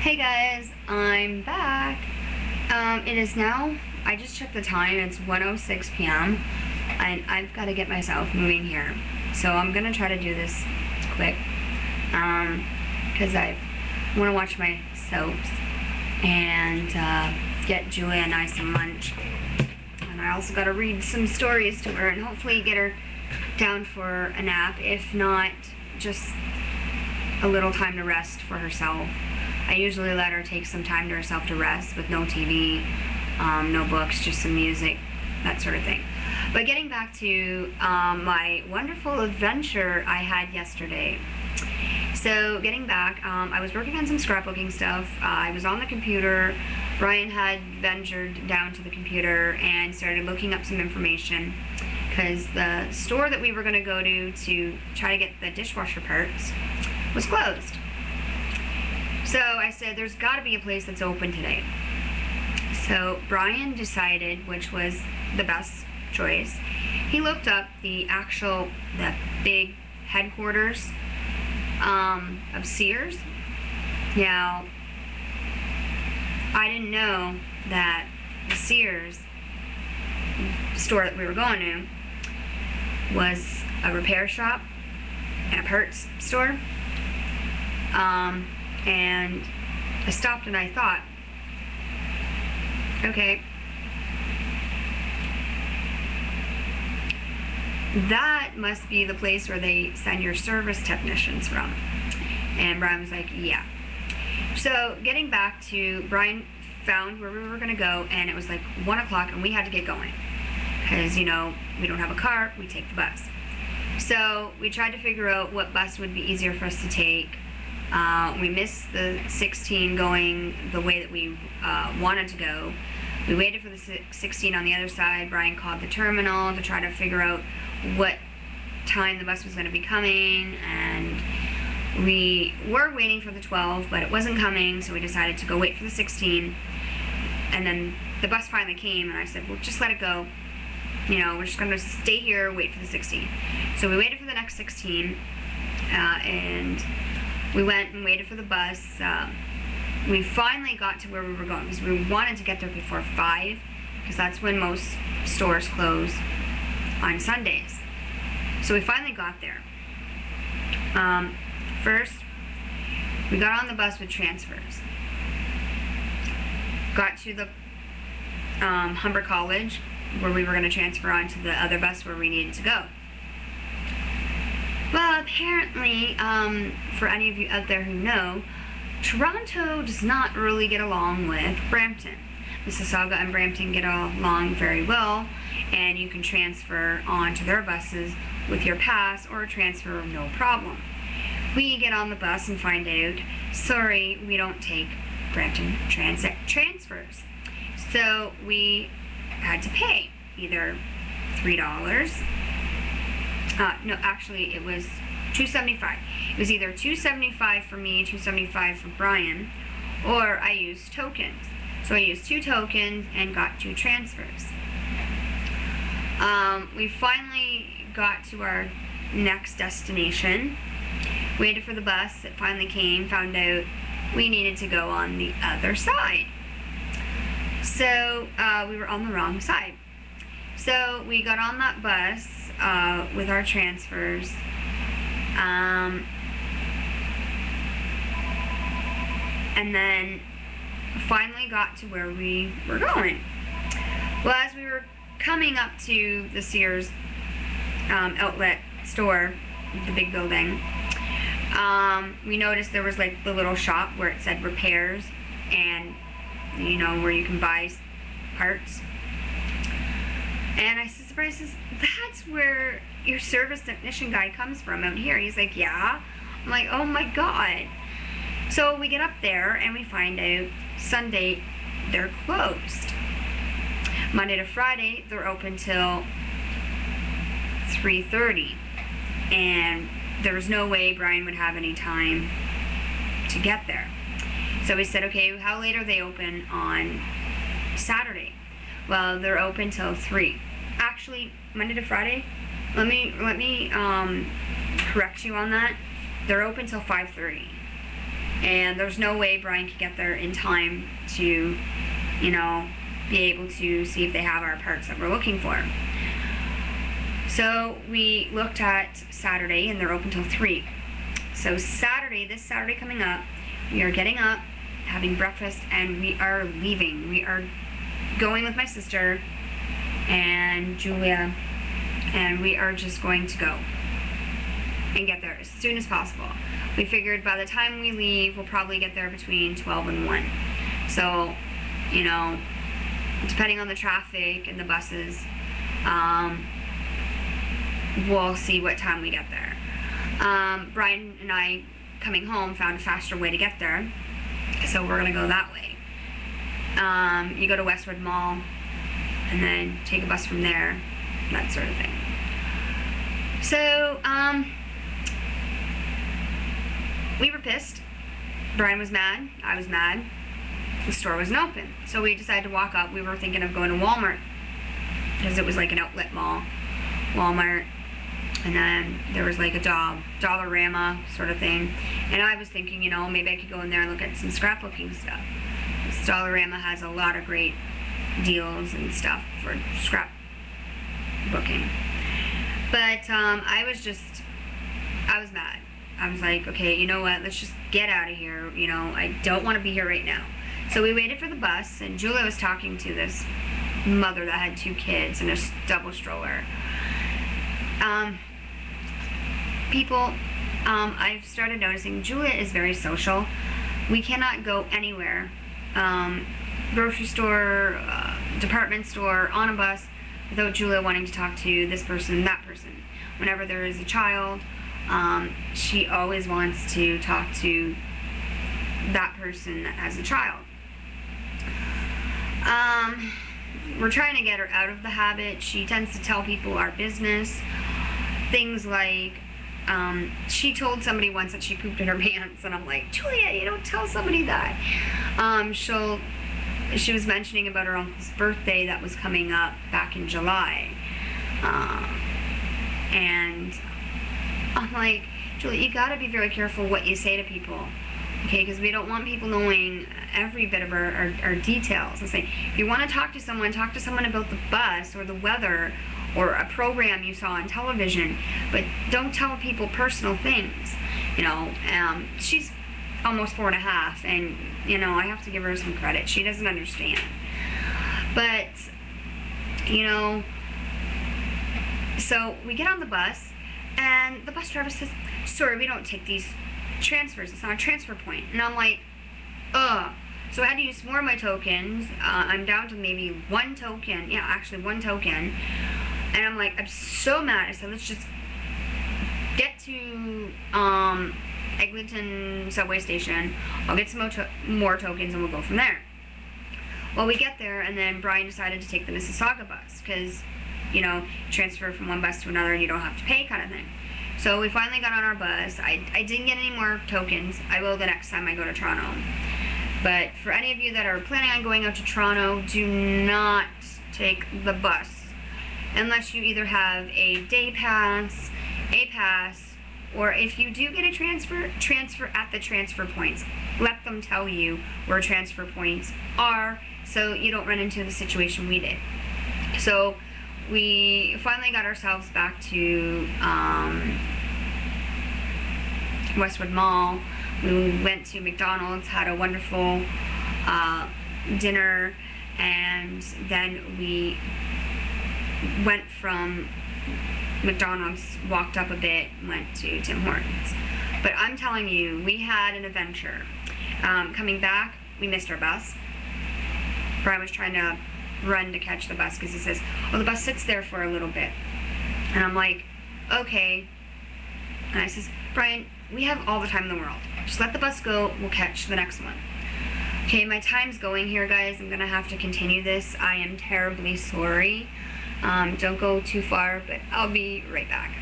Hey guys, I'm back. It is now, I just checked the time, it's 1:06 p.m. and I've got to get myself moving here. So I'm going to try to do this quick because I want to watch my soaps and get Julia and I some lunch. And I also got to read some stories to her and hopefully get her down for a nap, if not just a little time to rest for herself. I usually let her take some time to herself to rest with no TV, no books, just some music, that sort of thing. But getting back to my wonderful adventure I had yesterday. So getting back, I was working on some scrapbooking stuff. I was on the computer. Brian had ventured down to the computer and started looking up some information because the store that we were going to go to try to get the dishwasher parts was closed. So I said, there's got to be a place that's open today. So Brian decided, which was the best choice, he looked up the big headquarters of Sears. Now, I didn't know that the Sears store that we were going to was a repair shop and a parts store. And I stopped and I thought, okay, that must be the place where they send your service technicians from. And Brian was like, yeah. So getting back to, Brian found where we were going to go, and it was like 1 o'clock and we had to get going because, you know, we don't have a car, we take the bus. So we tried to figure out what bus would be easier for us to take. We missed the 16 going the way that we wanted to go. We waited for the 16 on the other side. Brian called the terminal to try to figure out what time the bus was going to be coming, and we were waiting for the 12, but it wasn't coming, so we decided to go wait for the 16. And then the bus finally came, and I said, well, just let it go. You know, we're just going to stay here, wait for the 16. So we waited for the next 16, and we went and waited for the bus. We finally got to where we were going because we wanted to get there before 5, because that's when most stores close on Sundays. So we finally got there. First, we got on the bus with transfers. Got to the Humber College, where we were going to transfer on to the other bus where we needed to go. Well, apparently, for any of you out there who know, Toronto does not really get along with Brampton. Mississauga and Brampton get along very well, and you can transfer onto their buses with your pass or transfer no problem. We get on the bus and find out, sorry, we don't take Brampton Transit transfers. So we had to pay either $3. No, actually, it was $2.75. It was either $2.75 for me, $2.75 for Brian, or I used tokens. So I used 2 tokens and got 2 transfers. We finally got to our next destination, waited for the bus. It finally came, found out we needed to go on the other side. So we were on the wrong side. So we got on that bus with our transfers. And then finally got to where we were going. Well, as we were coming up to the Sears outlet store, the big building, we noticed there was like the little shop where it said repairs, and you know, where you can buy parts. And I said, Brian says, that's where your service technician guy comes from out here. He's like, yeah. I'm like, oh my God. So we get up there and we find out Sunday they're closed. Monday to Friday they're open till 3:30. And there was no way Brian would have any time to get there. So we said, okay, how late are they open on Saturday? Well, they're open till 3. Actually, Monday to Friday, let me correct you on that. They're open till 5:30. And there's no way Brian could get there in time to, you know, be able to see if they have our parts that we're looking for. So we looked at Saturday, and they're open till 3. So Saturday, this Saturday coming up, we are getting up, having breakfast, and we are leaving. We are going with my sister and Julia, and we are just going to go and get there as soon as possible. We figured by the time we leave, we'll probably get there between 12 and 1. So, you know, depending on the traffic and the buses, we'll see what time we get there. Brian and I, coming home, found a faster way to get there, so we're gonna go that way. You go to Westwood Mall, and then take a bus from there, that sort of thing. So, we were pissed. Brian was mad. I was mad. The store wasn't open. So we decided to walk up. We were thinking of going to Walmart, because it was like an outlet mall. Walmart. And then there was like a Dollarama sort of thing. And I was thinking, you know, maybe I could go in there and look at some scrapbooking stuff. This Dollarama has a lot of great deals and stuff for scrapbooking. But I was mad. I was like, okay, you know what, let's just get out of here. You know, I don't want to be here right now. So we waited for the bus, and Julia was talking to this mother that had 2 kids and a double stroller. I've started noticing Julia is very social. We cannot go anywhere, grocery store, department store, on a bus, without Julia wanting to talk to this person, that person. Whenever there is a child, she always wants to talk to that person that has a child. We're trying to get her out of the habit. She tends to tell people our business. Things like, she told somebody once that she pooped in her pants, and I'm like, Julia, you don't tell somebody that. She was mentioning about her uncle's birthday that was coming up back in July. And I'm like, Julia, you gotta be very careful what you say to people, okay? Because we don't want people knowing every bit of our details. I say, if you want to talk to someone about the bus or the weather or a program you saw on television, but don't tell people personal things. You know, she's almost 4.5, and you know, I have to give her some credit. She doesn't understand, but you know. So we get on the bus, and the bus driver says, sorry, we don't take these transfers. It's not a transfer point. And I'm like, ugh. So I had to use more of my tokens. I'm down to maybe 1 token. Yeah, actually 1 token. And I'm like, I'm so mad. I said, let's just get to Eglinton subway station. I'll get some more tokens, and we'll go from there. Well, we get there, and then Brian decided to take the Mississauga bus, because, you know, transfer from one bus to another and you don't have to pay, kind of thing. So we finally got on our bus. I didn't get any more tokens. I will the next time I go to Toronto. But for any of you that are planning on going out to Toronto, do not take the bus unless you either have a day pass, a pass, or if you do get a transfer at the transfer points. Let them tell you where transfer points are, so you don't run into the situation we did. So we finally got ourselves back to Westwood Mall. We went to McDonald's, had a wonderful dinner, and then we went from McDonald's, walked up a bit, went to Tim Hortons. But I'm telling you, we had an adventure. Coming back, we missed our bus. Brian was trying to run to catch the bus because he says, well, the bus sits there for a little bit. And I'm like, okay. And I says, Brian, we have all the time in the world. Just let the bus go, we'll catch the next one. Okay, my time's going here, guys. I'm gonna have to continue this. I am terribly sorry. Don't go too far, but I'll be right back.